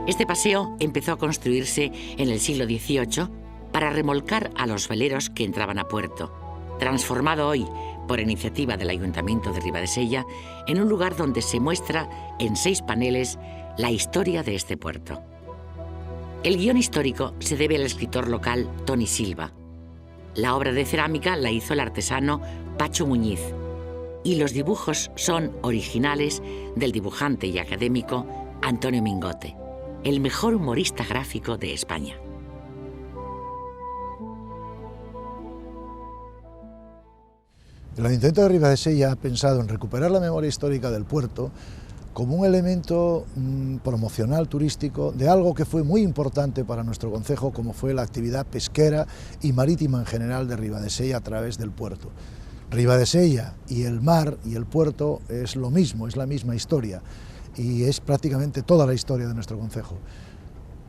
Este paseo empezó a construirse en el siglo XVIII para remolcar a los veleros que entraban a puerto, transformado hoy, por iniciativa del Ayuntamiento de Ribadesella, en un lugar donde se muestra en 6 paneles la historia de este puerto. El guión histórico se debe al escritor local Toni Silva. La obra de cerámica la hizo el artesano Pacho Muñiz y los dibujos son originales del dibujante y académico Antonio Mingote, el mejor humorista gráfico de España. El Ayuntamiento de Ribadesella ha pensado en recuperar la memoria histórica del puerto como un elemento promocional turístico de algo que fue muy importante para nuestro concejo, como fue la actividad pesquera y marítima en general de Ribadesella a través del puerto. Ribadesella y el mar y el puerto es lo mismo, es la misma historia y es prácticamente toda la historia de nuestro concejo.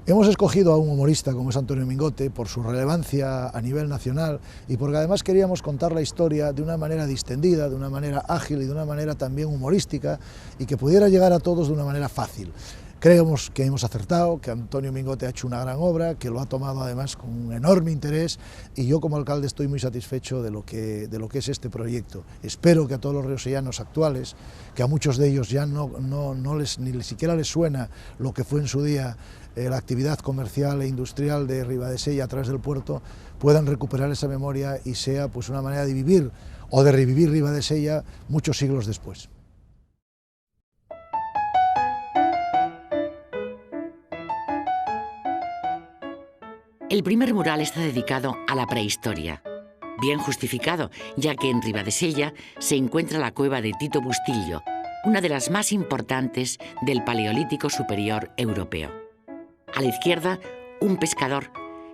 Hemos escogido a un humorista como es Antonio Mingote por su relevancia a nivel nacional y porque además queríamos contar la historia de una manera distendida, de una manera ágil y de una manera también humorística y que pudiera llegar a todos de una manera fácil. Creemos que hemos acertado, que Antonio Mingote ha hecho una gran obra, que lo ha tomado además con un enorme interés y yo como alcalde estoy muy satisfecho de lo que es este proyecto. Espero que a todos los riosellanos actuales, que a muchos de ellos ya ni siquiera les suena lo que fue en su día la actividad comercial e industrial de Ribadesella a través del puerto, puedan recuperar esa memoria y sea pues una manera de vivir o de revivir Ribadesella muchos siglos después. El primer mural está dedicado a la prehistoria. Bien justificado, ya que en Ribadesella se encuentra la cueva de Tito Bustillo, una de las más importantes del Paleolítico Superior Europeo. A la izquierda, un pescador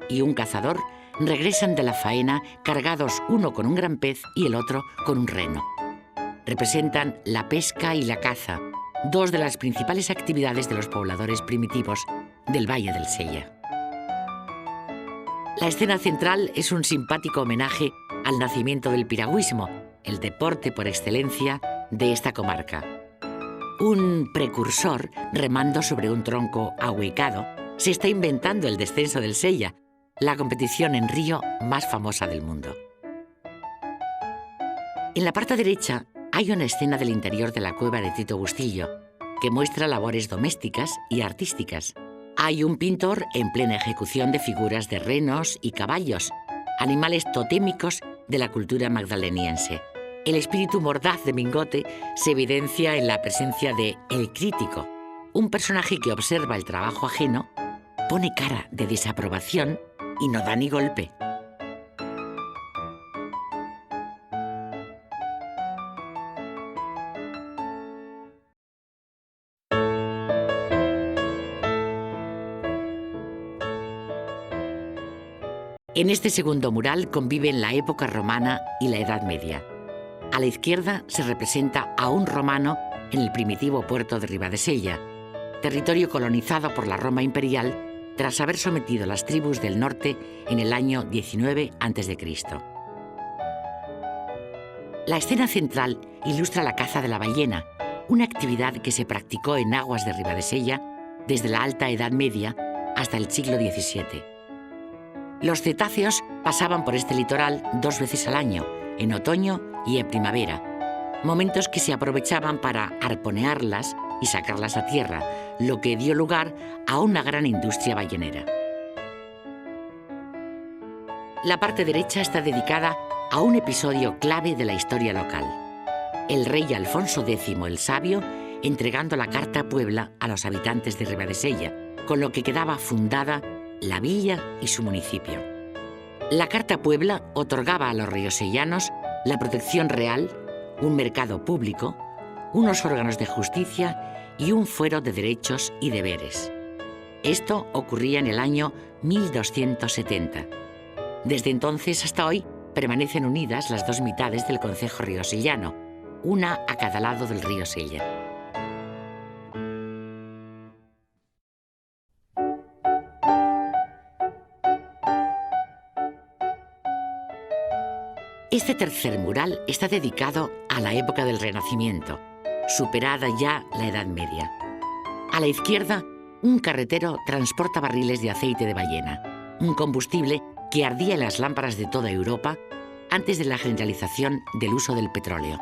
y un cazador regresan de la faena cargados uno con un gran pez y el otro con un reno. Representan la pesca y la caza, 2 de las principales actividades de los pobladores primitivos del Valle del Sella. La escena central es un simpático homenaje al nacimiento del piragüismo, el deporte por excelencia de esta comarca. Un precursor, remando sobre un tronco ahuecado, se está inventando el descenso del Sella, la competición en río más famosa del mundo. En la parte derecha hay una escena del interior de la cueva de Tito Bustillo, que muestra labores domésticas y artísticas. Hay un pintor en plena ejecución de figuras de renos y caballos, animales totémicos de la cultura magdaleniense. El espíritu mordaz de Mingote se evidencia en la presencia de El Crítico, un personaje que observa el trabajo ajeno, pone cara de desaprobación y no da ni golpe. En este segundo mural conviven la época romana y la Edad Media. A la izquierda se representa a un romano en el primitivo puerto de Ribadesella, territorio colonizado por la Roma imperial tras haber sometido las tribus del norte en el año 19 a.C. La escena central ilustra la caza de la ballena, una actividad que se practicó en aguas de Ribadesella desde la Alta Edad Media hasta el siglo XVII. Los cetáceos pasaban por este litoral 2 veces al año, en otoño y en primavera, momentos que se aprovechaban para arponearlas y sacarlas a tierra, lo que dio lugar a una gran industria ballenera. La parte derecha está dedicada a un episodio clave de la historia local: el rey Alfonso X el Sabio entregando la Carta a Puebla a los habitantes de Ribadesella, con lo que quedaba fundada la villa y su municipio. La Carta a Puebla otorgaba a los riosellanos la protección real, un mercado público, unos órganos de justicia y un fuero de derechos y deberes. Esto ocurría en el año 1270. Desde entonces hasta hoy permanecen unidas las 2 mitades del concejo riosellano, una a cada lado del río Sella. Este tercer mural está dedicado a la época del Renacimiento, superada ya la Edad Media. A la izquierda, un carretero transporta barriles de aceite de ballena, un combustible que ardía en las lámparas de toda Europa antes de la generalización del uso del petróleo.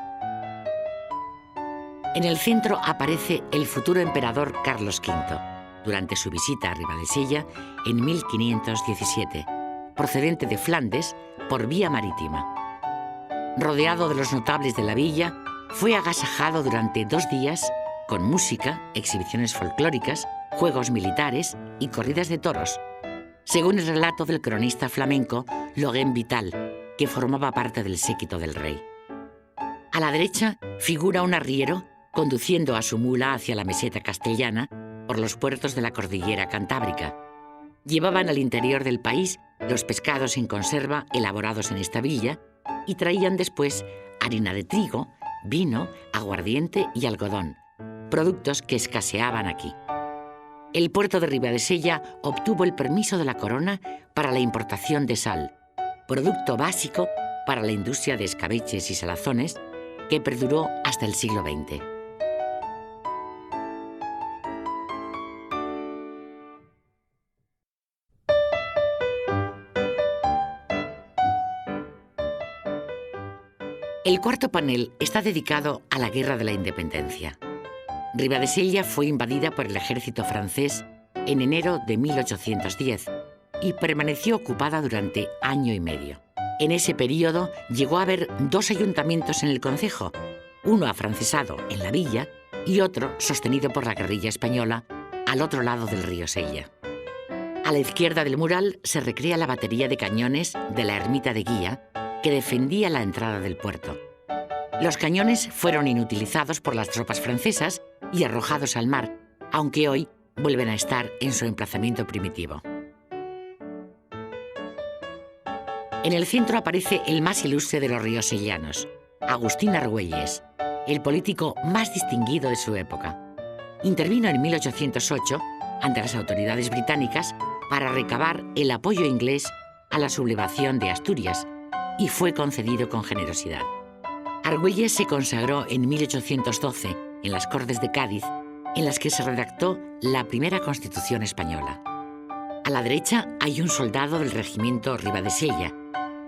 En el centro aparece el futuro emperador Carlos V, durante su visita a Ribadesella en 1517, procedente de Flandes por vía marítima. Rodeado de los notables de la villa, fue agasajado durante 2 días con música, exhibiciones folclóricas, juegos militares y corridas de toros, según el relato del cronista flamenco Loguén Vital, que formaba parte del séquito del rey. A la derecha figura un arriero conduciendo a su mula hacia la meseta castellana por los puertos de la cordillera cantábrica. Llevaban al interior del país los pescados en conserva elaborados en esta villa y traían después harina de trigo, vino, aguardiente y algodón, productos que escaseaban aquí. El puerto de Ribadesella obtuvo el permiso de la corona para la importación de sal, producto básico para la industria de escabeches y salazones que perduró hasta el siglo XX. El cuarto panel está dedicado a la Guerra de la Independencia. Ribadesella fue invadida por el ejército francés en enero de 1810 y permaneció ocupada durante año y medio. En ese periodo llegó a haber 2 ayuntamientos en el concejo, uno afrancesado en la villa y otro sostenido por la guerrilla española al otro lado del río Sella. A la izquierda del mural se recrea la batería de cañones de la ermita de Guía, que defendía la entrada del puerto. Los cañones fueron inutilizados por las tropas francesas y arrojados al mar, aunque hoy vuelven a estar en su emplazamiento primitivo. En el centro aparece el más ilustre de los riosellanos, Agustín Argüelles, el político más distinguido de su época. Intervino en 1808 ante las autoridades británicas para recabar el apoyo inglés a la sublevación de Asturias, y fue concedido con generosidad. Argüelles se consagró en 1812 en las Cortes de Cádiz, en las que se redactó la primera Constitución española. A la derecha hay un soldado del regimiento Ribadesella,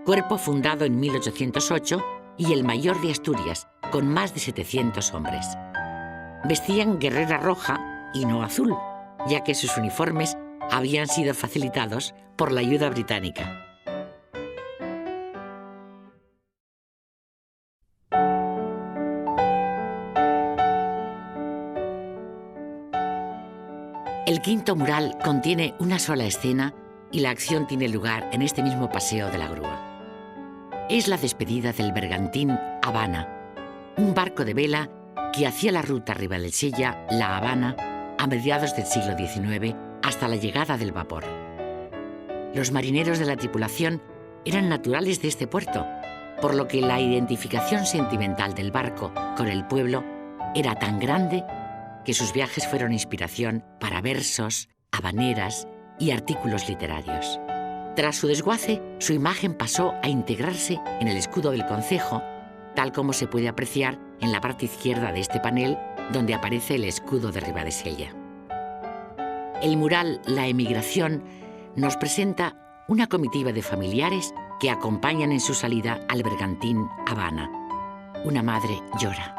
cuerpo fundado en 1808 y el mayor de Asturias, con más de 700 hombres. Vestían guerrera roja y no azul, ya que sus uniformes habían sido facilitados por la ayuda británica. El quinto mural contiene una sola escena y la acción tiene lugar en este mismo paseo de la grúa. Es la despedida del bergantín Habana, un barco de vela que hacía la ruta Ribadesella-La Habana a mediados del siglo XIX hasta la llegada del vapor. Los marineros de la tripulación eran naturales de este puerto, por lo que la identificación sentimental del barco con el pueblo era tan grande que sus viajes fueron inspiración para versos, habaneras y artículos literarios. Tras su desguace, su imagen pasó a integrarse en el escudo del concejo, tal como se puede apreciar en la parte izquierda de este panel, donde aparece el escudo de Ribadesella. El mural La Emigración nos presenta una comitiva de familiares que acompañan en su salida al bergantín Habana. Una madre llora.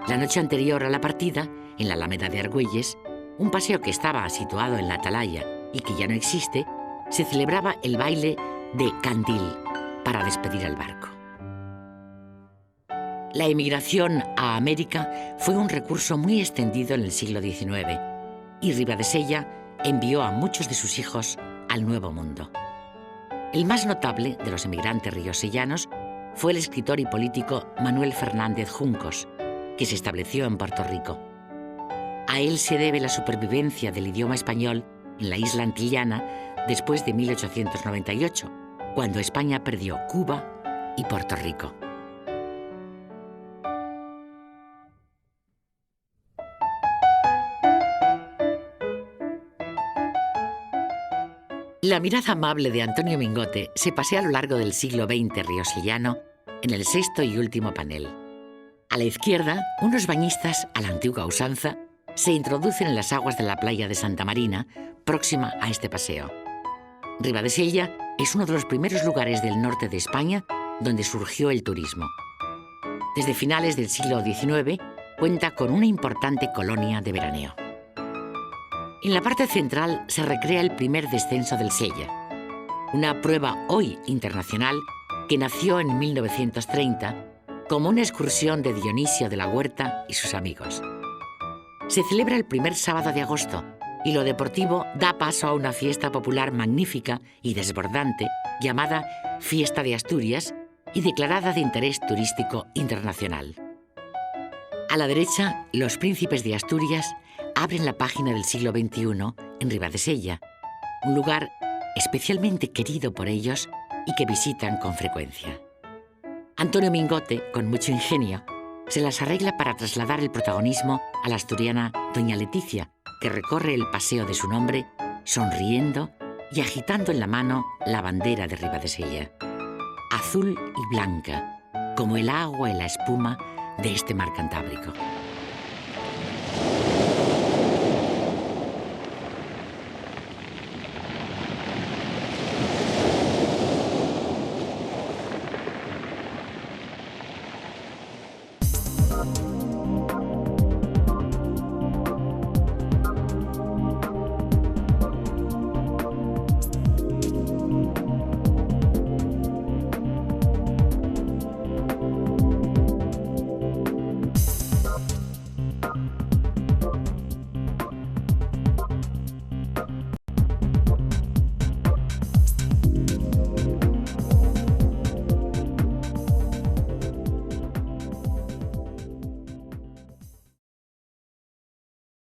La noche anterior a la partida, en la Alameda de Argüelles, un paseo que estaba situado en la atalaya y que ya no existe, se celebraba el baile de Candil para despedir al barco. La emigración a América fue un recurso muy extendido en el siglo XIX y Ribadesella envió a muchos de sus hijos al Nuevo Mundo. El más notable de los emigrantes riosellanos fue el escritor y político Manuel Fernández Juncos, que se estableció en Puerto Rico. A él se debe la supervivencia del idioma español en la isla antillana después de 1898, cuando España perdió Cuba y Puerto Rico. La mirada amable de Antonio Mingote se pasea a lo largo del siglo XX riosellano en el sexto y último panel. A la izquierda, unos bañistas a la antigua usanza se introducen en las aguas de la playa de Santa Marina, próxima a este paseo. Ribadesella es uno de los primeros lugares del norte de España donde surgió el turismo. Desde finales del siglo XIX cuenta con una importante colonia de veraneo. En la parte central se recrea el primer descenso del Sella, una prueba hoy internacional que nació en 1930 como una excursión de Dionisio de la Huerta y sus amigos. Se celebra el primer sábado de agosto y lo deportivo da paso a una fiesta popular magnífica y desbordante llamada Fiesta de Asturias y declarada de interés turístico internacional. A la derecha, los príncipes de Asturias abren la página del siglo XXI en Ribadesella, un lugar especialmente querido por ellos y que visitan con frecuencia. Antonio Mingote, con mucho ingenio, se las arregla para trasladar el protagonismo a la asturiana doña Leticia, que recorre el paseo de su nombre, sonriendo y agitando en la mano la bandera de Ribadesella, azul y blanca, como el agua y la espuma de este mar Cantábrico.